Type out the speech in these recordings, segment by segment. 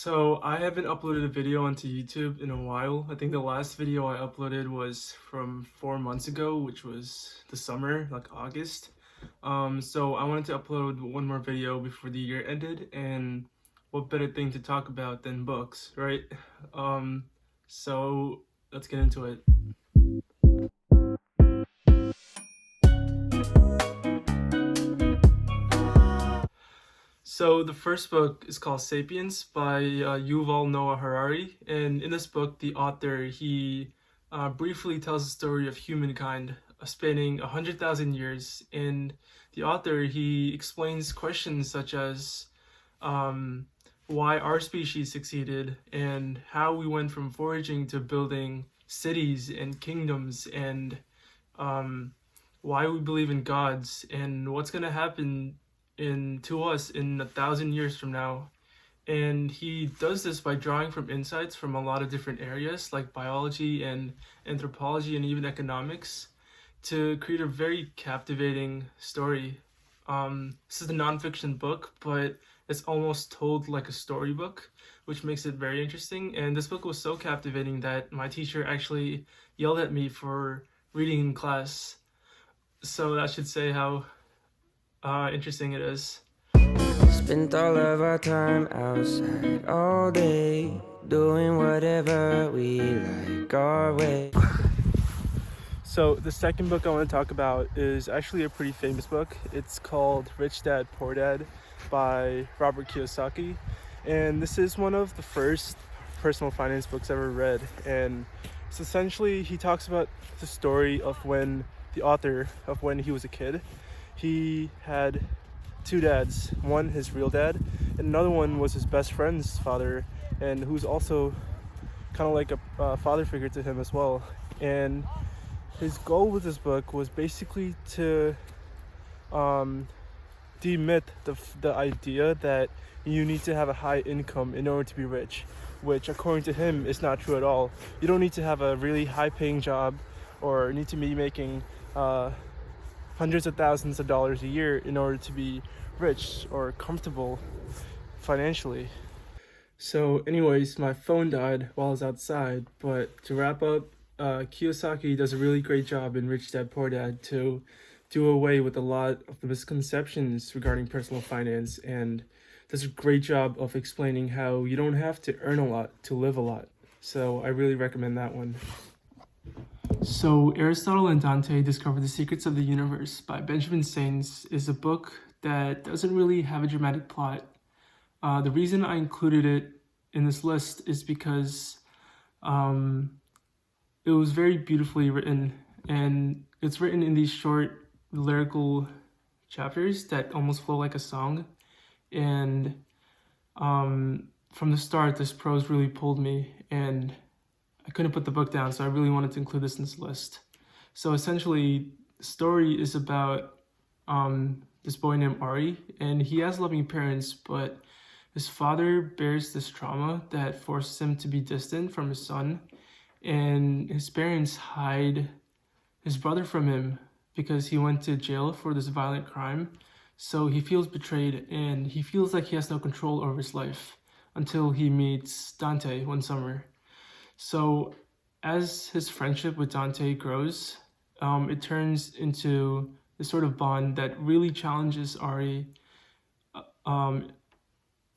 So I haven't uploaded a video onto YouTube in a while. I think the last video I uploaded was from 4 months ago, which was the summer, like August. So I wanted to upload one more video before the year ended, and what better thing to talk about than books, right? So let's get into it. So the first book is called Sapiens by Yuval Noah Harari, and in this book, the author he briefly tells the story of humankind spanning 100,000 years. And the author he explains questions such as why our species succeeded and how we went from foraging to building cities and kingdoms, and why we believe in gods and what's gonna happen to us in 1,000 years from now. And he does this by drawing from insights from a lot of different areas like biology and anthropology and even economics to create a very captivating story. This is a nonfiction book, but it's almost told like a storybook, which makes it very interesting. And this book was so captivating that my teacher actually yelled at me for reading in class. So that should say how interesting it is. Spent all of our time outside all day, doing whatever we like our way. So the second book I want to talk about is actually a pretty famous book. It's called Rich Dad, Poor Dad by Robert Kiyosaki. And this is one of the first personal finance books I ever read. And it's essentially, he talks about the story of when the author of when he was a kid. He had two dads, one his real dad, and another one was his best friend's father, and who's also kind of like a father figure to him as well. And his goal with this book was basically to demyth the idea that you need to have a high income in order to be rich, which according to him is not true at all. You don't need to have a really high paying job or need to be making hundreds of thousands of dollars a year in order to be rich or comfortable financially. So anyways, my phone died while I was outside, but to wrap up, Kiyosaki does a really great job in Rich Dad Poor Dad to do away with a lot of the misconceptions regarding personal finance, and does a great job of explaining how you don't have to earn a lot to live a lot. So I really recommend that one. So Aristotle and Dante Discover the Secrets of the Universe by Benjamin Sáenz is a book that doesn't really have a dramatic plot. The reason I included it in this list is because it was very beautifully written, and it's written in these short lyrical chapters that almost flow like a song. And from the start, this prose really pulled me, and I couldn't put the book down, so I really wanted to include this in this list. So essentially, the story is about this boy named Ari, and he has loving parents, but his father bears this trauma that forces him to be distant from his son, and his parents hide his brother from him because he went to jail for this violent crime. So he feels betrayed, and he feels like he has no control over his life until he meets Dante one summer. So as his friendship with Dante grows, it turns into this sort of bond that really challenges Ari about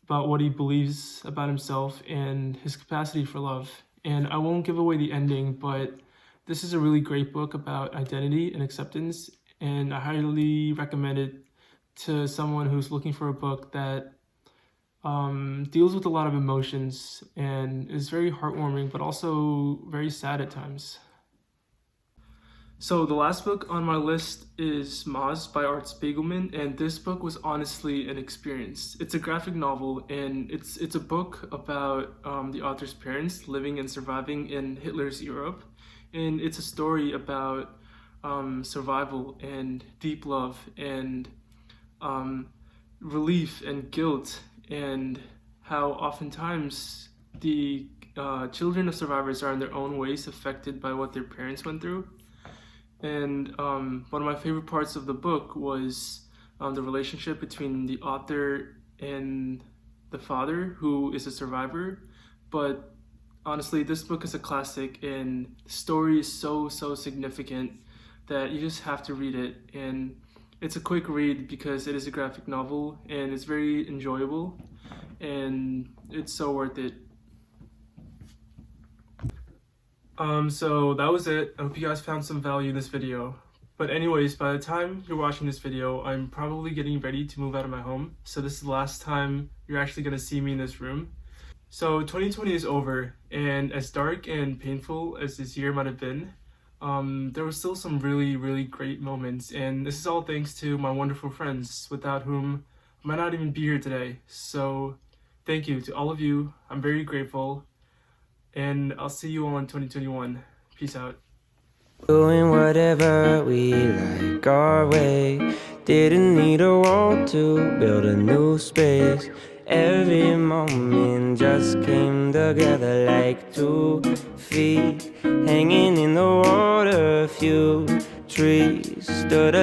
what he believes about himself and his capacity for love. And I won't give away the ending, but this is a really great book about identity and acceptance, and I highly recommend it to someone who's looking for a book that deals with a lot of emotions and is very heartwarming, but also very sad at times. So the last book on my list is Moz by Art Spiegelman, and this book was honestly an experience. It's a graphic novel, and it's a book about the author's parents living and surviving in Hitler's Europe, and it's a story about survival and deep love and relief and guilt, and how oftentimes the children of survivors are in their own ways affected by what their parents went through. And one of my favorite parts of the book was the relationship between the author and the father who is a survivor. But honestly, this book is a classic, and the story is so significant that you just have to read it. And it's a quick read because it is a graphic novel and it's very enjoyable, and it's so worth it. So that was it. I hope you guys found some value in this video. But anyways, by the time you're watching this video, I'm probably getting ready to move out of my home. So this is the last time you're actually gonna see me in this room. So 2020 is over, and as dark and painful as this year might have been, there were still some really great moments, and this is all thanks to my wonderful friends, without whom I might not even be here today. So thank you to all of you. I'm very grateful, and I'll see you all in 2021. Peace out. Doing whatever we like our way. Didn't need a wall to build a new space. Every moment just came together like 2 feet hanging in the water. A few trees stood